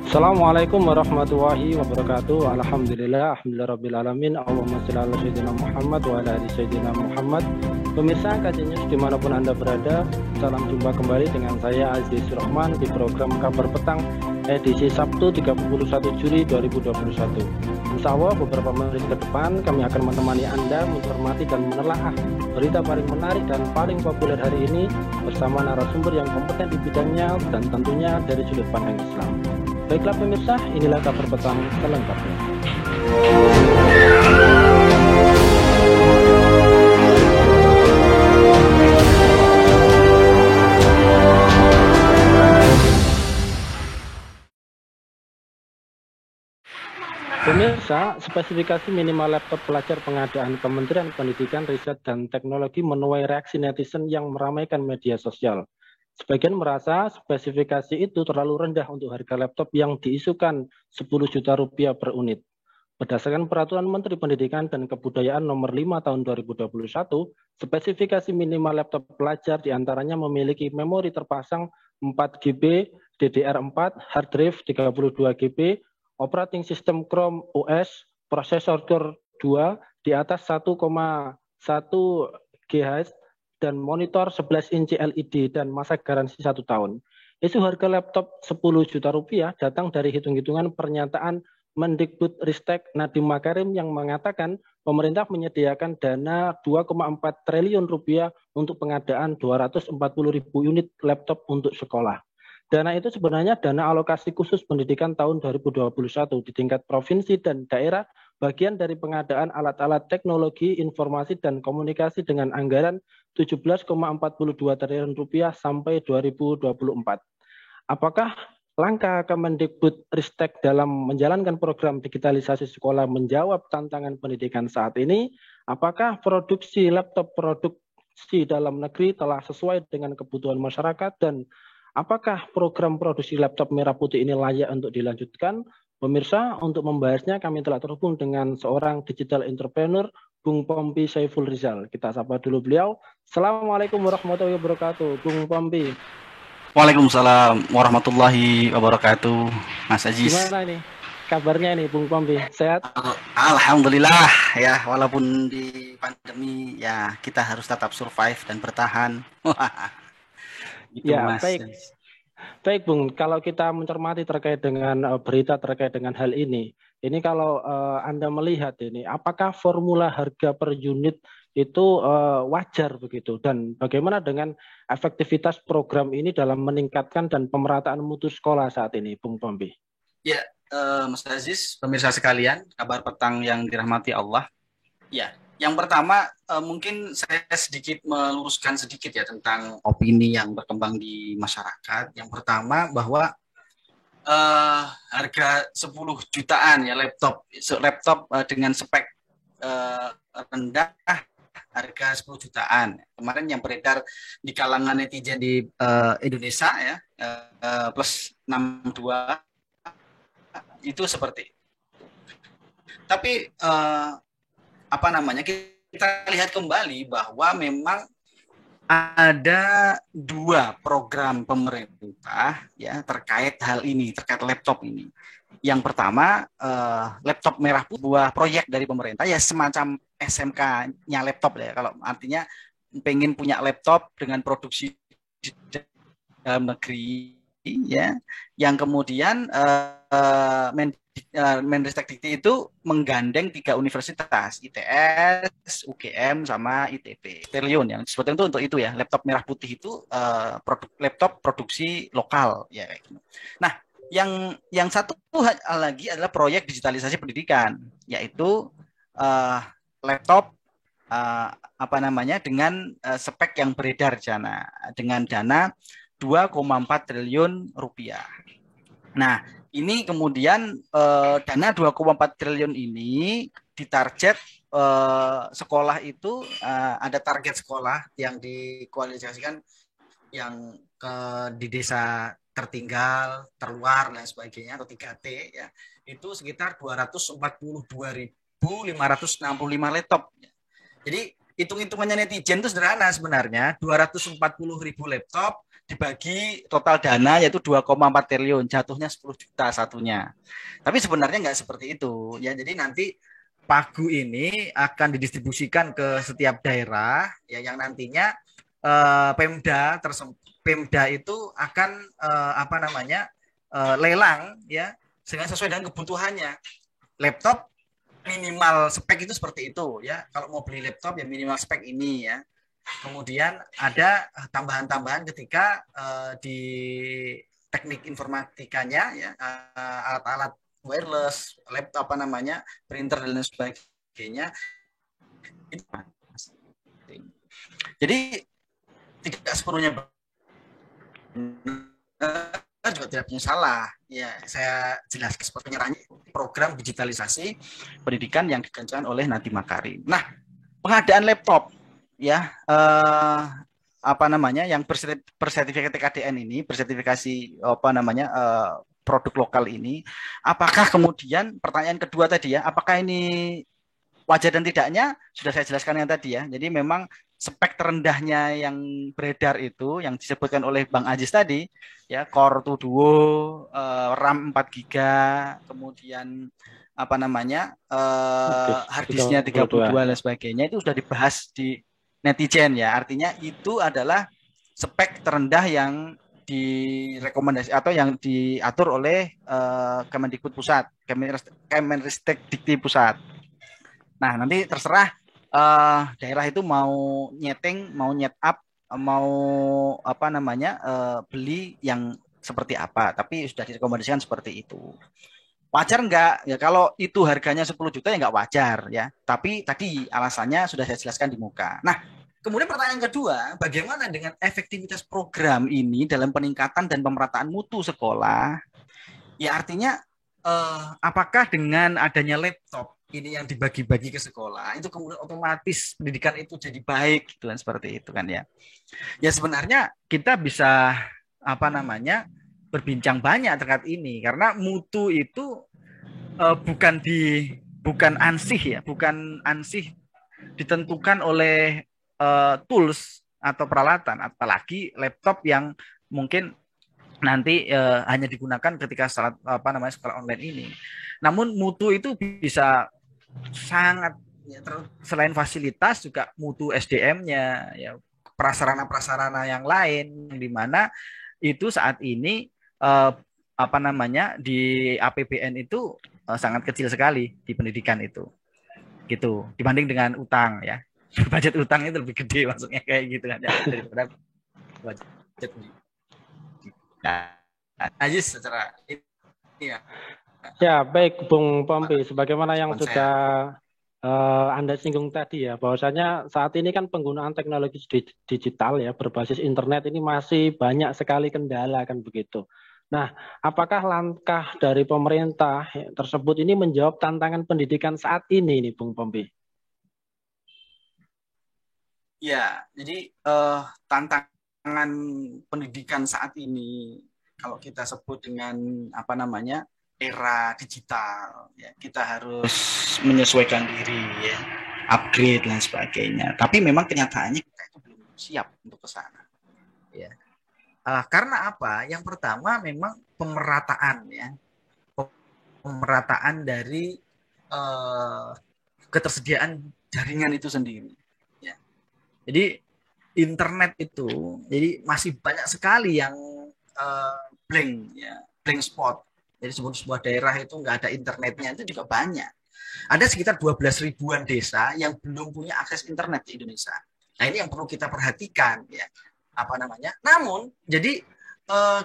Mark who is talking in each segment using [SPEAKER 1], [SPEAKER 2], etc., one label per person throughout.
[SPEAKER 1] Assalamualaikum warahmatullahi wabarakatuh. Alhamdulillah rabbil alamin. Allahumma shalli ala sayyidina Muhammad wa ala ali sayyidina Muhammad. Pemirsa Kajian News dimanapun Anda berada, salam jumpa kembali dengan saya Aziz Rahman di program Kabar Petang edisi Sabtu 31 Juli 2021. Insya Allah beberapa menit ke depan kami akan menemani Anda mencermati dan menelaah berita paling menarik dan paling populer hari ini bersama narasumber yang kompeten di bidangnya dan tentunya dari sudut pandang Islam. Baiklah pemirsa, inilah kabar petang selengkapnya. Pemirsa, spesifikasi minimal laptop pelajar pengadaan Kementerian Pendidikan, Riset, dan Teknologi menuai reaksi netizen yang meramaikan media sosial. Sebagian merasa spesifikasi itu terlalu rendah untuk harga laptop yang diisukan 10 juta rupiah per unit. Berdasarkan Peraturan Menteri Pendidikan dan Kebudayaan Nomor 5 Tahun 2021, spesifikasi minimal laptop pelajar diantaranya memiliki memori terpasang 4 GB, DDR4, hard drive 32 GB, operating system Chrome OS, prosesor Core 2 di atas 1,1 GHz, dan monitor 11 inci LED dan masa garansi 1 tahun. Isu harga laptop 10 juta rupiah datang dari hitung-hitungan pernyataan Mendikbud Ristek Nadiem Makarim yang mengatakan pemerintah menyediakan dana 2,4 triliun rupiah untuk pengadaan 240 ribu unit laptop untuk sekolah. Dana itu sebenarnya dana alokasi khusus pendidikan tahun 2021 di tingkat provinsi dan daerah, bagian dari pengadaan alat-alat teknologi, informasi, dan komunikasi dengan anggaran 17,42 triliun rupiah sampai 2024. Apakah langkah Kemendikbud Ristek dalam menjalankan program digitalisasi sekolah menjawab tantangan pendidikan saat ini? Apakah produksi laptop produksi dalam negeri telah sesuai dengan kebutuhan masyarakat, dan apakah program produksi laptop merah putih ini layak untuk dilanjutkan? Pemirsa, untuk membahasnya kami telah terhubung dengan seorang digital entrepreneur, Bung Pompi Saiful Rizal. Kita sapa dulu beliau. Assalamualaikum warahmatullahi wabarakatuh, Bung Pompi.
[SPEAKER 2] Waalaikumsalam warahmatullahi wabarakatuh, Mas Aziz.
[SPEAKER 1] Gimana ini kabarnya ini, Bung Pompi? Sehat?
[SPEAKER 2] Alhamdulillah ya, walaupun di pandemi ya kita harus tetap survive dan bertahan.
[SPEAKER 1] Gitu, ya, Mas. Baik Bung, kalau kita mencermati terkait dengan berita terkait dengan hal ini kalau Anda melihat ini, apakah formula harga per unit itu wajar begitu, dan bagaimana dengan efektivitas program ini dalam meningkatkan dan pemerataan mutu sekolah saat ini, Bung Pompi?
[SPEAKER 2] Ya, Mas Aziz, pemirsa sekalian, kabar petang yang dirahmati Allah. Ya, yang pertama mungkin saya sedikit meluruskan sedikit ya tentang opini yang berkembang di masyarakat. Yang pertama bahwa harga 10 jutaan ya laptop dengan spek rendah, harga 10 jutaan. Kemarin yang beredar di kalangan netizen di Indonesia ya, plus 62 itu seperti. Tapi kita lihat kembali bahwa memang ada dua program pemerintah ya terkait hal ini, terkait laptop ini. Yang pertama, laptop merah putih, sebuah proyek dari pemerintah ya, semacam SMK-nya laptop ya. Kalau artinya pengen punya laptop dengan produksi di dalam negeri ya, yang kemudian Mendikbud itu menggandeng 3 universitas, ITS, UGM, sama ITB. Triliun yang seperti itu untuk itu ya, laptop merah putih itu laptop produksi lokal ya. Nah, yang satu lagi adalah proyek digitalisasi pendidikan, yaitu laptop dengan spek yang beredar dengan dana 2,4 triliun rupiah. Nah, ini kemudian dana 2,4 triliun ini ditarget sekolah itu, ada target sekolah yang dikualifikasikan yang di desa tertinggal, terluar dan sebagainya, atau 3T ya, itu sekitar 242.565 laptop. Jadi hitung-hitungannya netizen itu sederhana sebenarnya, 240.000 laptop dibagi total dana yaitu 2,4 triliun, jatuhnya 10 juta satunya. Tapi sebenarnya nggak seperti itu ya. Jadi nanti pagu ini akan didistribusikan ke setiap daerah ya, yang nantinya Pemda itu akan lelang ya dengan sesuai dengan kebutuhannya. Laptop minimal spek itu seperti itu ya. Kalau mau beli laptop ya minimal spek ini ya. Kemudian ada tambahan-tambahan ketika di teknik informatikanya ya, alat-alat wireless, laptop printer dan lain sebagainya. Jadi tidak sepenuhnya juga tidak punya salah. Ya, saya jelaskan seperti penyerahannya program digitalisasi pendidikan yang dikerjakan oleh Nadiem Makarim. Nah, pengadaan laptop ya yang bersertifikat TKDN ini, bersertifikasi produk lokal ini, apakah kemudian pertanyaan kedua tadi ya, apakah ini wajar dan tidaknya sudah saya jelaskan yang tadi ya. Jadi memang spek terendahnya yang beredar itu yang disebutkan oleh Bang Ajis tadi ya, Core 2 Duo, RAM 4 GB, kemudian harddisknya 32 dan sebagainya, itu sudah dibahas di netizen ya. Artinya itu adalah spek terendah yang direkomendasi atau yang diatur oleh Kemendikbud Pusat, Kemenristek Dikti Pusat. Nah, nanti terserah daerah itu mau nyeting, mau nyet-up, mau beli yang seperti apa, tapi sudah direkomendasikan seperti itu. Wajar enggak? Ya kalau itu harganya 10 juta ya enggak wajar ya. Tapi tadi alasannya sudah saya jelaskan di muka. Nah, kemudian pertanyaan kedua, bagaimana dengan efektivitas program ini dalam peningkatan dan pemerataan mutu sekolah? Ya artinya apakah dengan adanya laptop ini yang dibagi-bagi ke sekolah, itu kemudian otomatis pendidikan itu jadi baik gitu kan, seperti itu kan ya. Ya sebenarnya kita bisa berbincang banyak terkait ini, karena mutu itu bukan ansih ditentukan oleh tools atau peralatan, apalagi laptop yang mungkin nanti hanya digunakan ketika sekolah online ini. Namun mutu itu bisa sangat ya, selain fasilitas juga mutu SDM-nya ya, prasarana-prasarana yang lain, di mana itu saat ini di APBN itu sangat kecil sekali di pendidikan itu, gitu, dibanding dengan utang ya. Budget utang itu lebih gede maksudnya, kayak gitu kan ya, daripada budget. Nah, Ajis secara ini ya.
[SPEAKER 1] Ya, baik Bung Pompi, sebagaimana yang sudah Anda singgung tadi ya, bahwasanya saat ini kan penggunaan teknologi digital ya berbasis internet ini masih banyak sekali kendala kan begitu. Nah, apakah langkah dari pemerintah tersebut ini menjawab tantangan pendidikan saat ini nih Bung Pompi?
[SPEAKER 2] Ya, jadi tantangan pendidikan saat ini kalau kita sebut dengan era digital ya, kita harus menyesuaikan diri ya, upgrade dan sebagainya. Tapi memang kenyataannya kita itu belum siap untuk ke sana. Ya. Karena apa? Yang pertama memang pemerataan ya. Pemerataan dari ketersediaan jaringan itu sendiri. Ya. Jadi internet itu jadi masih banyak sekali yang blank spot. Jadi sebuah daerah itu nggak ada internetnya itu juga banyak. Ada sekitar 12 ribuan desa yang belum punya akses internet di Indonesia. Nah ini yang perlu kita perhatikan ya. Namun jadi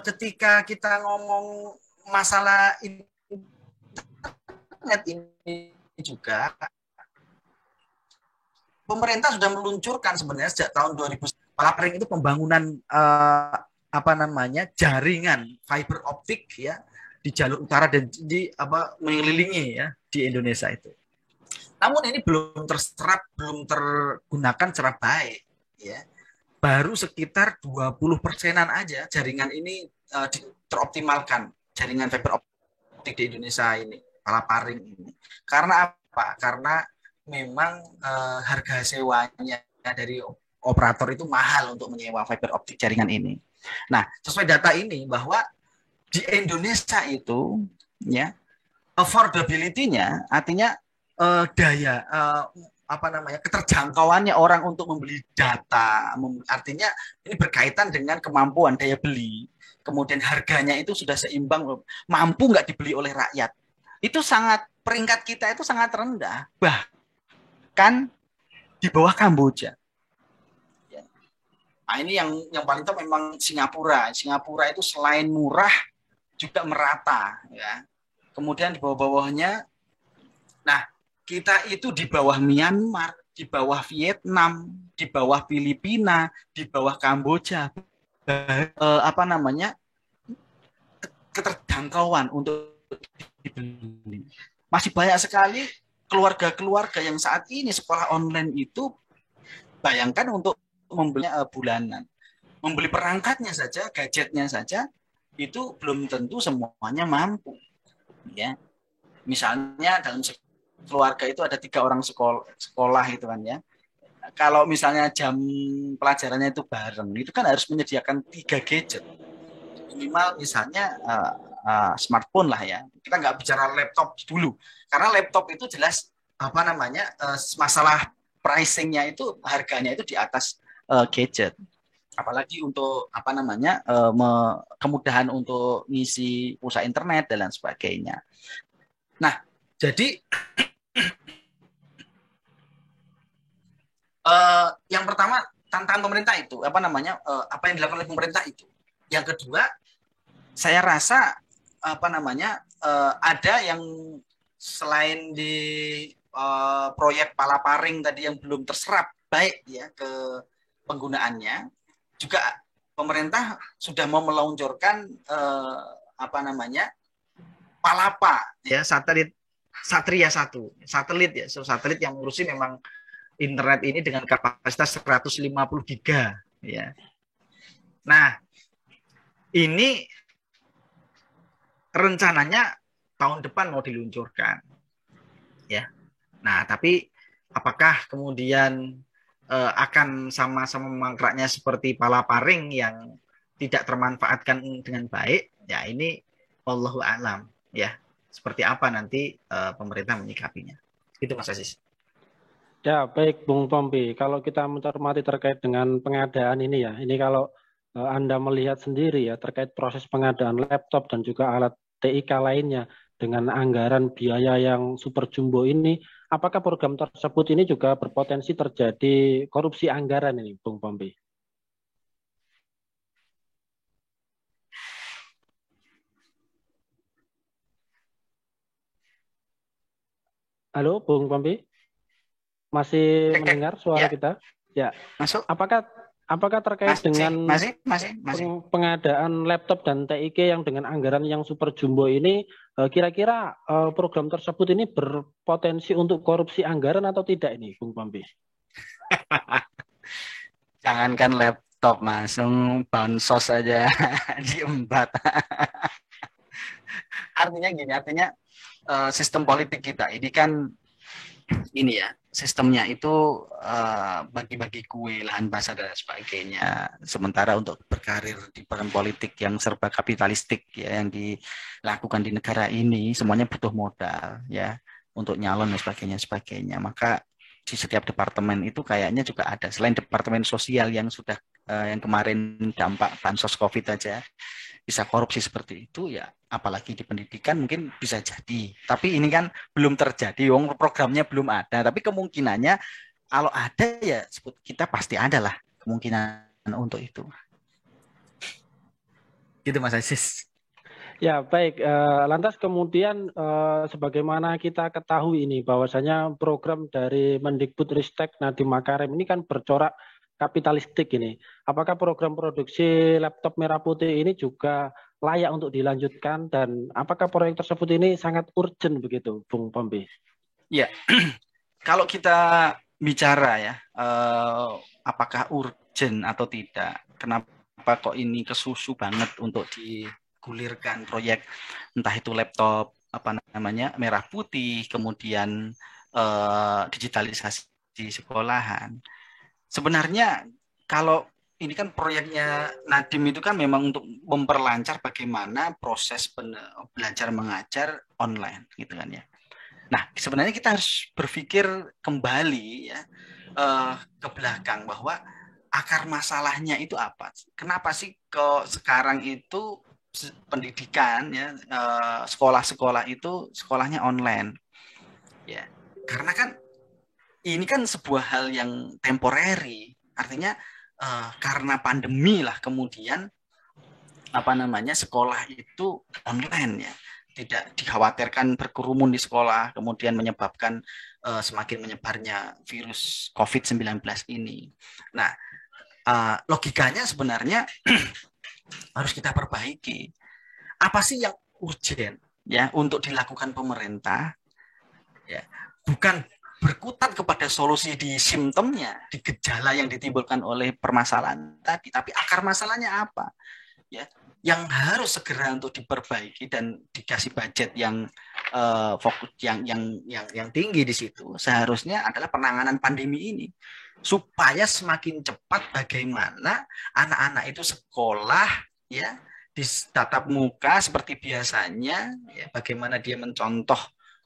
[SPEAKER 2] ketika kita ngomong masalah internet ini juga, pemerintah sudah meluncurkan sebenarnya sejak tahun 2000. Palapring itu pembangunan jaringan fiber optik ya di jalur utara dan di mengelilingi ya di Indonesia itu. Namun ini belum terserap, belum tergunakan secara baik ya. Baru sekitar 20%-an aja jaringan ini teroptimalkan, jaringan fiber optik di Indonesia ini, Palaparing ini. Karena apa? Karena memang harga sewanya dari operator itu mahal untuk menyewa fiber optik jaringan ini. Nah, sesuai data ini bahwa di Indonesia itu ya affordability-nya artinya daya apa namanya keterjangkauannya orang untuk membeli data, artinya ini berkaitan dengan kemampuan daya beli, kemudian harganya itu sudah seimbang, mampu nggak dibeli oleh rakyat, itu sangat peringkat kita itu sangat rendah, bahkan di bawah Kamboja. Nah, ini yang paling top memang Singapura. Singapura itu selain murah juga merata, ya. Kemudian di bawah-bawahnya, nah kita itu di bawah Myanmar, di bawah Vietnam, di bawah Filipina, di bawah Kamboja. Apa namanya keterjangkauan untuk dibeli. Masih banyak sekali keluarga-keluarga yang saat ini sekolah online itu, bayangkan untuk membeli bulanan, membeli perangkatnya saja, gadgetnya saja, itu belum tentu semuanya mampu. Ya, misalnya dalam keluarga itu ada 3 orang sekolah itu kan ya. Kalau misalnya jam pelajarannya itu bareng, itu kan harus menyediakan 3 gadget. Minimal misalnya smartphone lah ya. Kita nggak bicara laptop dulu, karena laptop itu jelas apa namanya masalah pricingnya itu harganya itu di atas gadget. Apalagi untuk apa namanya kemudahan untuk ngisi pulsa internet dan lain sebagainya. Nah, jadi yang pertama tantangan pemerintah itu apa namanya apa yang dilakukan oleh pemerintah itu. Yang kedua, saya rasa apa namanya ada yang selain di proyek Palaparing tadi yang belum terserap baik ya ke penggunaannya, juga pemerintah sudah mau meluncurkan apa namanya Palapa ya, satelit Satria 1, satelit ya, satelit yang ngurusi memang internet ini dengan kapasitas 150 giga ya. Nah, ini rencananya tahun depan mau diluncurkan ya. Nah, tapi apakah kemudian akan sama-sama mangkraknya seperti Palaparing yang tidak termanfaatkan dengan baik? Ya, ini wallahu a'lam ya. Seperti apa nanti pemerintah menyikapinya. Itu Mas Aziz.
[SPEAKER 1] Ya, baik Bung Tompi. Kalau kita mencermati terkait dengan pengadaan ini ya, ini kalau Anda melihat sendiri ya terkait proses pengadaan laptop dan juga alat TIK lainnya dengan anggaran biaya yang super jumbo ini, apakah program tersebut ini juga berpotensi terjadi korupsi anggaran ini, Bung Tompi? Halo, Bung Tompi? Masih mendengar suara
[SPEAKER 2] ya.
[SPEAKER 1] kita? Ya.
[SPEAKER 2] Masuk.
[SPEAKER 1] Apakah terkait dengan pengadaan laptop dan TIK yang dengan anggaran yang super jumbo ini, kira-kira program tersebut ini berpotensi untuk korupsi anggaran atau tidak ini, Bung Pampi?
[SPEAKER 2] Jangankan laptop, langsung bansos saja diembat. Artinya gini, sistem politik kita ini kan ini ya, sistemnya itu bagi-bagi kue, lahan basah dan sebagainya. Sementara untuk berkarir di peran politik yang serba kapitalistik ya, yang dilakukan di negara ini, semuanya butuh modal ya untuk nyalon dan sebagainya. Maka di setiap departemen itu kayaknya juga ada, selain departemen sosial yang sudah yang kemarin dampak bansos COVID aja bisa korupsi seperti itu ya, apalagi di pendidikan mungkin bisa jadi. Tapi ini kan belum terjadi, programnya belum ada. Tapi kemungkinannya kalau ada ya kita pasti ada lah kemungkinan untuk itu. Gitu Mas Aziz.
[SPEAKER 1] Ya baik, lantas kemudian sebagaimana kita ketahui ini bahwasanya program dari Mendikbudristek Nadiem Makarim ini kan bercorak kapitalistik ini. Apakah program produksi laptop merah putih ini juga layak untuk dilanjutkan dan apakah proyek tersebut ini sangat urgent begitu, Bung Pombi?
[SPEAKER 2] Ya, kalau kita bicara ya, apakah urgent atau tidak? Kenapa kok ini kesusu banget untuk digulirkan proyek entah itu laptop apa namanya merah putih, kemudian digitalisasi di sekolahan. Sebenarnya kalau ini kan proyeknya Nadiem itu kan memang untuk memperlancar bagaimana proses belajar mengajar online gitu kan ya. Nah, sebenarnya kita harus berpikir kembali ya ke belakang bahwa akar masalahnya itu apa? Kenapa sih kok sekarang itu pendidikan ya sekolah-sekolah itu sekolahnya online? Ya, karena kan ini kan sebuah hal yang temporary. Artinya karena pandemi lah kemudian sekolah itu online ya, tidak dikhawatirkan berkerumun di sekolah kemudian menyebabkan semakin menyebarnya virus COVID-19 ini. Nah, logikanya sebenarnya harus kita perbaiki. Apa sih yang urgent ya untuk dilakukan pemerintah? Ya, bukan berkutat kepada solusi di simptomnya, di gejala yang ditimbulkan oleh permasalahan tadi, tapi akar masalahnya apa? Ya, yang harus segera untuk diperbaiki dan dikasih budget yang fokus yang tinggi di situ seharusnya adalah penanganan pandemi ini supaya semakin cepat bagaimana anak-anak itu sekolah ya di tatap muka seperti biasanya ya, bagaimana dia mencontoh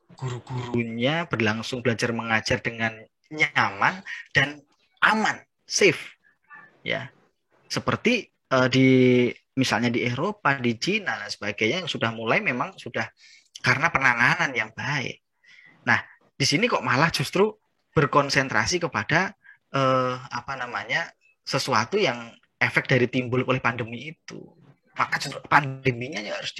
[SPEAKER 2] guru-gurunya berlangsung belajar mengajar dengan nyaman dan aman, safe ya. Seperti di misalnya di Eropa, di Cina dan sebagainya yang sudah mulai memang sudah karena penanganan yang baik. Nah, di sini kok malah justru berkonsentrasi kepada sesuatu yang efek dari timbul oleh pandemi itu. Maka justru pandeminya harus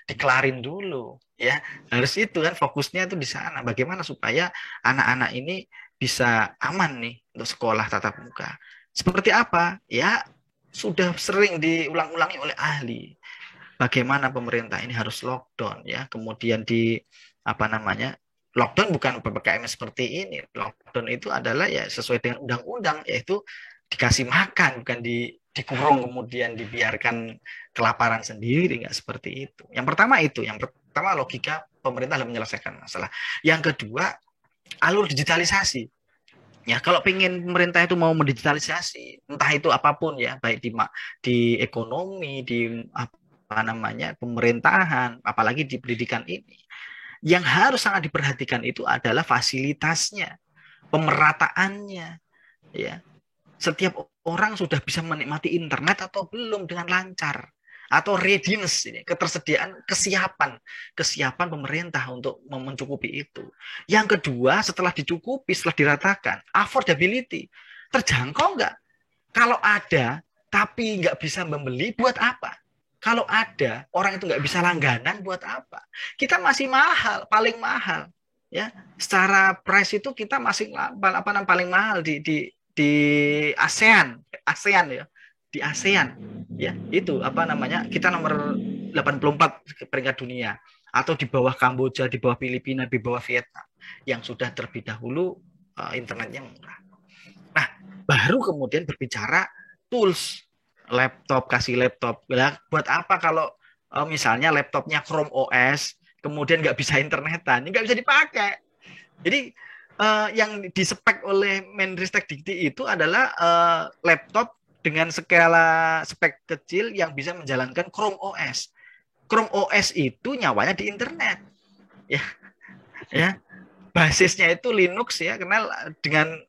[SPEAKER 2] dikelarin dulu ya. Harus itu kan fokusnya itu di sana. Bagaimana supaya anak-anak ini bisa aman nih untuk sekolah tatap muka. Seperti apa? Ya sudah sering diulang-ulangi oleh ahli. Bagaimana pemerintah ini harus lockdown ya. Kemudian lockdown bukan PPKM seperti ini. Lockdown itu adalah ya sesuai dengan undang-undang yaitu dikasih makan bukan dikurung kemudian dibiarkan kelaparan sendiri, nggak seperti itu. Yang pertama logika pemerintah dalam menyelesaikan masalah. Yang kedua alur digitalisasi. Ya, kalau pengen pemerintah itu mau mendigitalisasi, entah itu apapun ya, baik di ekonomi, di pemerintahan, apalagi di pendidikan ini, yang harus sangat diperhatikan itu adalah fasilitasnya, pemerataannya, ya. Setiap orang sudah bisa menikmati internet atau belum dengan lancar, atau readiness ini, ketersediaan, kesiapan pemerintah untuk mencukupi itu. Yang kedua, setelah dicukupi, setelah diratakan, affordability, terjangkau nggak? Kalau ada, tapi nggak bisa membeli, buat apa? Kalau ada, orang itu nggak bisa langganan, buat apa? Kita masih mahal, paling mahal. Ya, secara price itu kita masih paling mahal di ASEAN ya, di ASEAN ya, itu kita nomor 84 peringkat dunia, atau di bawah Kamboja, di bawah Filipina, di bawah Vietnam yang sudah terlebih dahulu internetnya murah. Nah, baru kemudian berbicara tools, kasih laptop. Buat apa kalau misalnya laptopnya Chrome OS kemudian nggak bisa internetan, nggak bisa dipakai. Jadi yang dispek oleh Menristek Dikti itu adalah laptop dengan skala spek kecil yang bisa menjalankan Chrome OS. Chrome OS itu nyawanya di internet, ya. Basisnya itu Linux ya, kenal dengan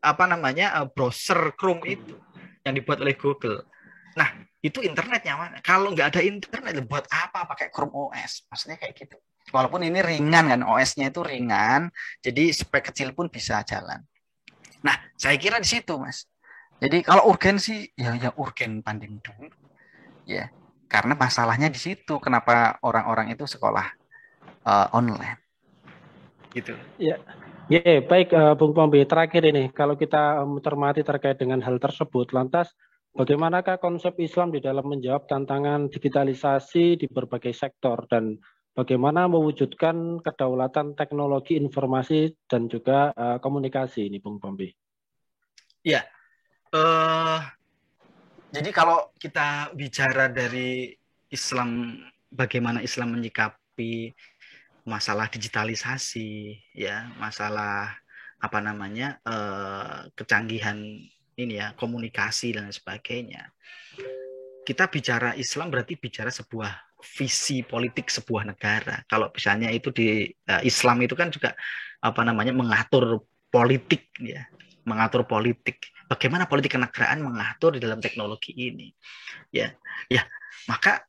[SPEAKER 2] browser Chrome itu yang dibuat oleh Google. Nah, itu internet nyawanya. Kalau nggak ada internet, buat apa pakai Chrome OS? Maksudnya kayak gitu. Walaupun ini ringan kan, OS-nya itu ringan, jadi spek kecil pun bisa jalan. Nah, saya kira di situ, Mas. Jadi kalau urgensi, ya urgen pandemi dulu. Ya, karena masalahnya di situ. Kenapa orang-orang itu sekolah online? Gitu.
[SPEAKER 1] Ya, baik, Bung Pombi. Terakhir ini, kalau kita mencermati terkait dengan hal tersebut, lantas bagaimanakah konsep Islam di dalam menjawab tantangan digitalisasi di berbagai sektor dan bagaimana mewujudkan kedaulatan teknologi informasi dan juga komunikasi ini, Bung Pombi?
[SPEAKER 2] Ya, jadi kalau kita bicara dari Islam, bagaimana Islam menyikapi masalah digitalisasi, ya, masalah kecanggihan ini ya, komunikasi dan sebagainya. Kita bicara Islam berarti bicara sebuah visi politik sebuah negara. Kalau misalnya itu di Islam itu kan juga apa namanya mengatur politik ya, mengatur politik. Bagaimana politik kenegaraan mengatur di dalam teknologi ini? Ya, ya. Maka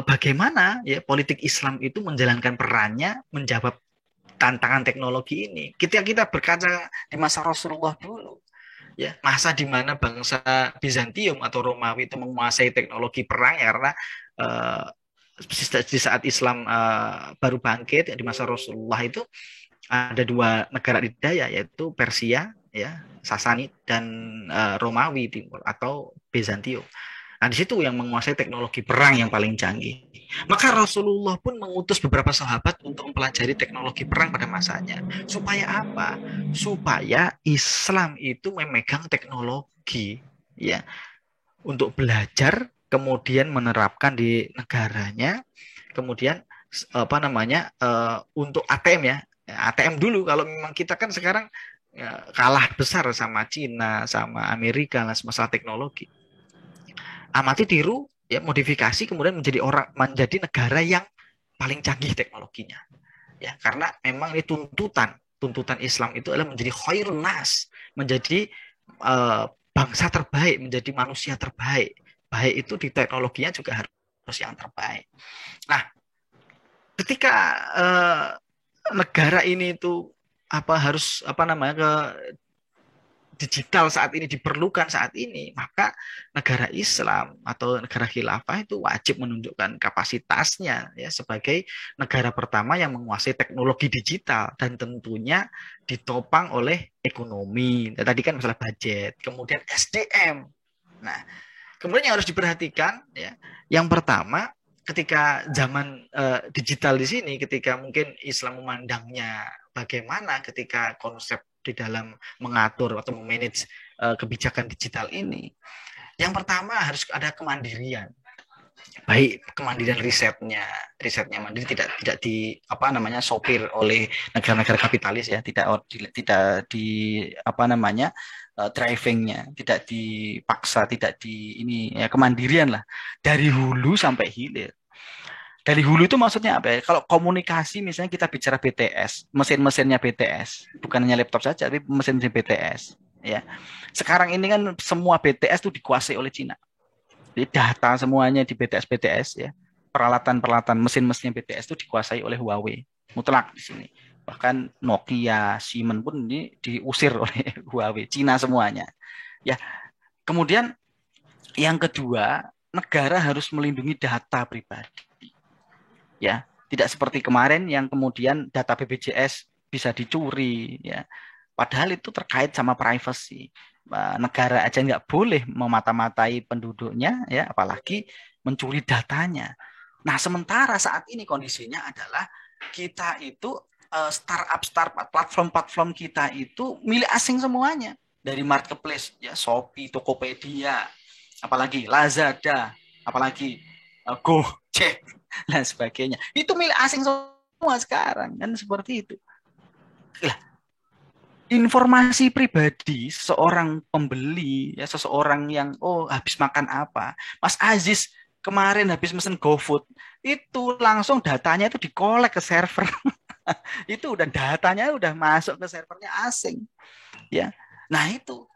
[SPEAKER 2] bagaimana ya politik Islam itu menjalankan perannya menjawab tantangan teknologi ini? Kita berkaca di masa Rasulullah dulu. Ya, masa di mana bangsa Bizantium atau Romawi itu menguasai teknologi perang ya, karena uh, di saat Islam baru bangkit ya, di masa Rasulullah itu ada dua negara adidaya yaitu Persia ya Sasani dan Romawi Timur atau Bizantium. Nah, di situ yang menguasai teknologi perang yang paling canggih. Maka Rasulullah pun mengutus beberapa sahabat untuk mempelajari teknologi perang pada masanya. Supaya apa? Supaya Islam itu memegang teknologi ya untuk belajar, kemudian menerapkan di negaranya, kemudian apa namanya untuk ATM ya. ATM dulu kalau memang kita kan sekarang ya, kalah besar sama Cina, sama Amerika lah masalah teknologi. Amati tiru ya modifikasi kemudian menjadi negara yang paling canggih teknologinya ya karena memang ini tuntutan Islam itu adalah menjadi khairun nas, menjadi bangsa terbaik, menjadi manusia terbaik, baik itu di teknologinya juga harus yang terbaik. Nah ketika negara ini itu harus ke digital saat ini diperlukan saat ini, maka negara Islam atau negara khilafah itu wajib menunjukkan kapasitasnya ya sebagai negara pertama yang menguasai teknologi digital dan tentunya ditopang oleh ekonomi. Tadi kan masalah budget, kemudian SDM. Nah, kemudian yang harus diperhatikan ya, yang pertama ketika zaman digital di sini, ketika mungkin Islam memandangnya bagaimana ketika konsep di dalam mengatur atau memanage kebijakan digital ini. Yang pertama harus ada kemandirian. Baik kemandirian risetnya mandiri, tidak di sopir oleh negara-negara kapitalis ya, tidak di drivingnya, tidak dipaksa, tidak di ini ya, kemandirian lah dari hulu sampai hilir. Dari hulu itu maksudnya apa ya? Kalau komunikasi misalnya kita bicara BTS, mesin-mesinnya BTS, bukan hanya laptop saja, tapi mesin-mesin BTS. Ya, sekarang ini kan semua BTS itu dikuasai oleh Cina. Jadi data semuanya di BTS ya, peralatan mesin-mesinnya BTS itu dikuasai oleh Huawei, mutlak di sini. Bahkan Nokia, Siemens pun ini diusir oleh Huawei, Cina semuanya. Ya, kemudian yang kedua, negara harus melindungi data pribadi. Ya, tidak seperti kemarin yang kemudian data BPJS bisa dicuri ya. Padahal itu terkait sama privacy. Negara aja nggak boleh memata-matai penduduknya ya, apalagi mencuri datanya. Nah, sementara saat ini kondisinya adalah kita itu startup platform kita itu milik asing semuanya. Dari marketplace ya, Shopee, Tokopedia, apalagi Lazada, apalagi Gojek dan sebagainya. Itu milik asing semua sekarang kan seperti itu. Lah, informasi pribadi seorang pembeli ya, seseorang yang habis makan apa, Mas Aziz kemarin habis mesen GoFood, itu langsung datanya itu dikolek ke server. Itu udah datanya udah masuk ke servernya asing. Ya. Nah, itu.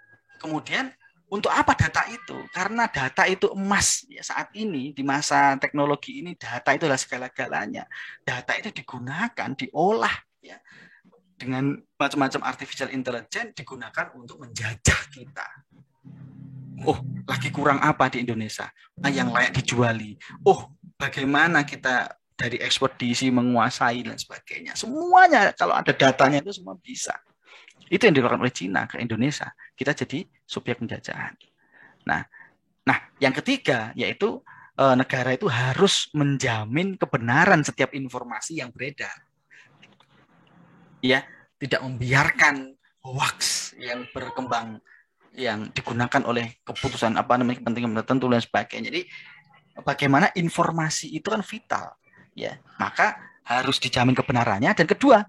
[SPEAKER 2] Kemudian untuk apa data itu? Karena data itu emas ya, saat ini di masa teknologi ini data itu adalah segala-galanya. Data itu digunakan, diolah ya dengan macam-macam artificial intelligence, digunakan untuk menjajah kita. Lagi kurang apa di Indonesia? Yang layak dijuali. Bagaimana kita dari ekspedisi menguasai dan sebagainya. Semuanya kalau ada datanya itu semua bisa. Itu yang dilakukan oleh Cina ke Indonesia. Kita jadi subjek penjajahan. Nah, yang ketiga yaitu negara itu harus menjamin kebenaran setiap informasi yang beredar. Ya, tidak membiarkan hoax yang berkembang yang digunakan oleh keputusan kepentingan tertentu dan sebagainya. Jadi bagaimana informasi itu kan vital, ya. Maka harus dijamin kebenarannya. Dan kedua,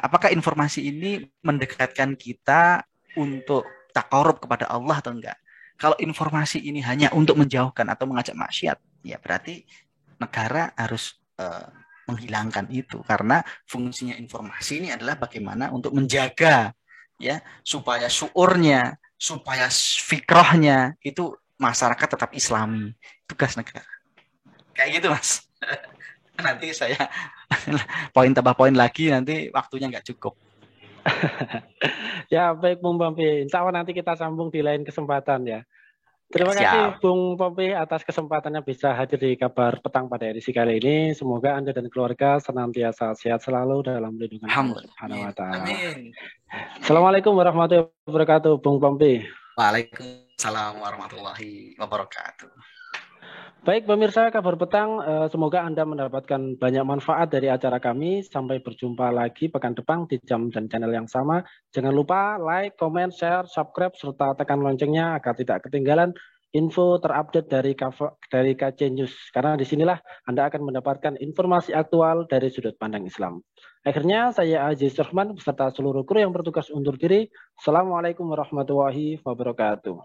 [SPEAKER 2] apakah informasi ini mendekatkan kita untuk takarub kepada Allah atau enggak. Kalau informasi ini hanya untuk menjauhkan atau mengajak maksiat, ya berarti negara harus menghilangkan itu, karena fungsinya informasi ini adalah bagaimana untuk menjaga ya supaya syuurnya, supaya fikrohnya itu masyarakat tetap Islami. Tugas negara. Kayak gitu, Mas. Nanti saya poin tambah poin lagi, nanti waktunya nggak cukup.
[SPEAKER 1] Ya, baik Bung Pompi. Insya Allah nanti kita sambung di lain kesempatan ya. Terima kasih Bung Pompi atas kesempatannya bisa hadir di Kabar Petang pada edisi kali ini. Semoga Anda dan keluarga senantiasa sehat selalu dalam lindungan Allah Subhanahu wa taala. Assalamualaikum warahmatullahi wabarakatuh, Bung Pompi.
[SPEAKER 2] Waalaikumsalam warahmatullahi wabarakatuh.
[SPEAKER 1] Baik pemirsa Kabar Petang, semoga Anda mendapatkan banyak manfaat dari acara kami. Sampai berjumpa lagi pekan depan di jam dan channel yang sama. Jangan lupa like, comment, share, subscribe, serta tekan loncengnya agar tidak ketinggalan info terupdate dari KC News. Karena disinilah Anda akan mendapatkan informasi aktual dari sudut pandang Islam. Akhirnya saya Aziz Rahman beserta seluruh kru yang bertugas undur diri. Assalamualaikum warahmatullahi wabarakatuh.